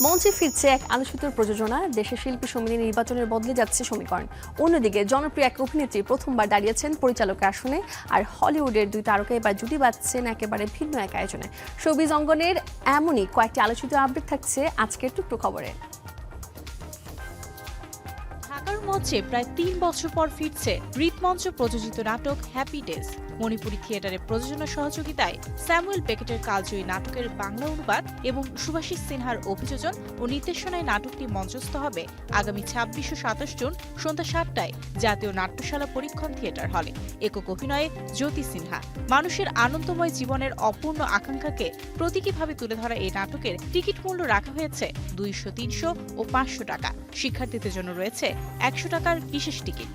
মঞ্চে ফিরছে এক আলোচিত প্রযোজনা, দেশের শিল্পী সমিতি নির্বাচনের বদলে যাচ্ছে সমীকরণ। অন্যদিকে জনপ্রিয় এক অভিনেত্রী প্রথমবার দাঁড়িয়েছেন পরিচালকের আসনে, আর হলিউডের দুই তারকা এবার জুটি বাঁধছেন একেবারে ভিন্ন এক আয়োজনে। শোবিজ অঙ্গনের এমনই কয়েকটি আলোচিত আপডেট থাকছে আজকের টুকটুক খবরে। ঢাকার মঞ্চে প্রায় ৩ বছর পর ফিরছে হৃদমঞ্চ প্রযোজিত নাটক হ্যাপি ডেজ। মণিপুরি থিয়েটারের প্রযোজনা সহযোগিতায় স্যামুয়েল বেকেটের কালজয়ী নাটকের বাংলা অনুবাদ এবং সুভাষিস সিনহার অভিযোজন ও নির্দেশনায় নাটকটি মঞ্চস্থ হবে আগামী ২৬ ও ২৭ জুন সন্ধ্যা ৭টায় জাতীয় নাট্যশালা পরীক্ষণ থিয়েটার হলে। একক অভিনয়ে জ্যোতি সিনহা। মানুষের আনন্দময় জীবনের অপূর্ণ আকাঙ্ক্ষাকে প্রতীকীভাবে তুলে ধরা এই নাটকের টিকিট মূল্য রাখা হয়েছে ২০০, ৩০০ ও ৫০০ টাকা। শিক্ষার্থীদের জন্য রয়েছে ১০০ টাকার বিশেষ টিকিট।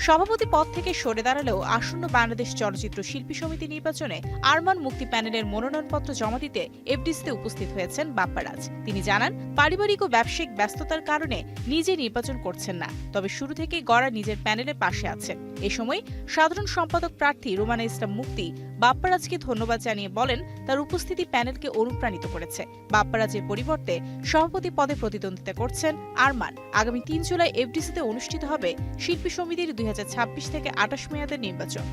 সভাপতি পদ থেকে সরে দাঁড়ালেও আসন্ন বাংলাদেশ চলচ্চিত্র শিল্পী সমিতি নির্বাচনে আরমান মুক্তি প্যানেলের মনোনয়নপত্র জমা দিতে এফডিসিতে উপস্থিত হয়েছেন বাপ্পারাজ। তিনি জানান, পারিবারিক ও ব্যবসায়িক ব্যস্ততার কারণে নিজে নির্বাচন করছেন না, তবে শুরু থেকেই গড়া নিজের প্যানেলের পাশে আছেন। এ সময় সাধারণ সম্পাদক প্রার্থী রুমানা ইসলাম মুক্তি বাপ্পারাজকে ধন্যবাদ জানিয়ে বলেন, তার উপস্থিতি প্যানেলকে অনুপ্রাণিত করেছে। বাপ্পারাজের পরিবর্তে সভাপতি পদে প্রতিদ্বন্দ্বিতা করছেন আরমান। আগামী ৩ জুলাই এফডিসিতে অনুষ্ঠিত হবে শিল্পী সমিতির ২০২৬ থেকে ২৮ মেয়াদের নির্বাচন।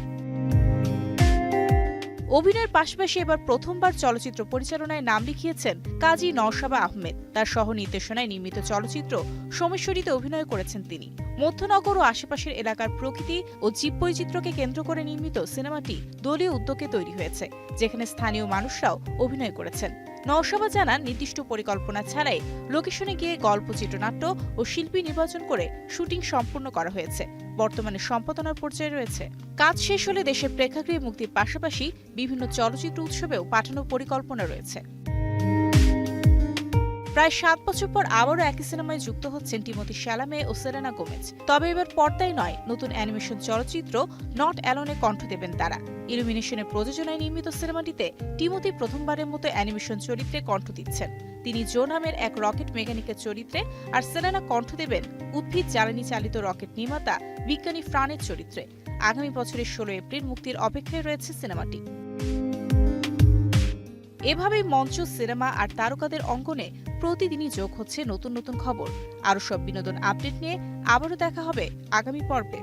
অভিনয়ের পাশাপাশি এবার প্রথমবার চলচ্চিত্র পরিচালনায় নাম লিখিয়েছেন কাজী নওশাবা আহমেদ। তার সহ নির্দেশনায় নির্মিত চলচ্চিত্র সোমেশ্বরীতে অভিনয় করেছেন তিনি। মধ্যনগর ও আশেপাশের এলাকার প্রকৃতি ও জীববৈচিত্র্যকে কেন্দ্র করে নির্মিত সিনেমাটি দলীয় উদ্যোগে তৈরি হয়েছে, যেখানে স্থানীয় মানুষরাও অভিনয় করেছেন। নওশাবা জানান, নির্দিষ্ট পরিকল্পনা ছাড়াই লোকেশনে গিয়ে গল্প, চিত্রনাট্য ও শিল্পী নির্বাচন করে শুটিং সম্পূর্ণ করা হয়েছে। বর্তমানে সম্পাদনার পর্যায়ে রয়েছে। কাজ শেষ হলে দেশের প্রেক্ষাগৃহে মুক্তির পাশাপাশি বিভিন্ন চলচ্চিত্র উৎসবেও পাঠানোর পরিকল্পনা রয়েছে। প্রায় ৭ বছর পর আবারও একই সিনেমায় যুক্ত হচ্ছেন টিমোথি শ্যালামে ও সেলেনা গোমেজ। তবে এবার পর্দায় নয়, নতুন অ্যানিমেশন চলচ্চিত্র নট অ্যালোনে কণ্ঠ দেবেন তারা। ইলুমিনেশনের প্রযোজনায় নির্মিত সিনেমাটিতে টিমোথি প্রথমবারের মতো অ্যানিমেশন চরিত্রে কণ্ঠ দিচ্ছেন। তিনি জো নামের এক রকেট মেকানিকের চরিত্রে, আর সেলেনা কণ্ঠ দেবেন উদ্ভিদ জ্বালানি চালিত রকেট নির্মাতা বিজ্ঞানী ফ্রানের চরিত্রে। আগামী বছরের ১৬ এপ্রিল মুক্তির অপেক্ষায় রয়েছে সিনেমাটি। এভাবেই মঞ্চ, সিনেমা আর তারকাদের অঙ্গনে প্রতিদিনই যোগ হচ্ছে নতুন নতুন খবর। আরও সব বিনোদন আপডেট নিয়ে আবারও দেখা হবে আগামী পর্বে।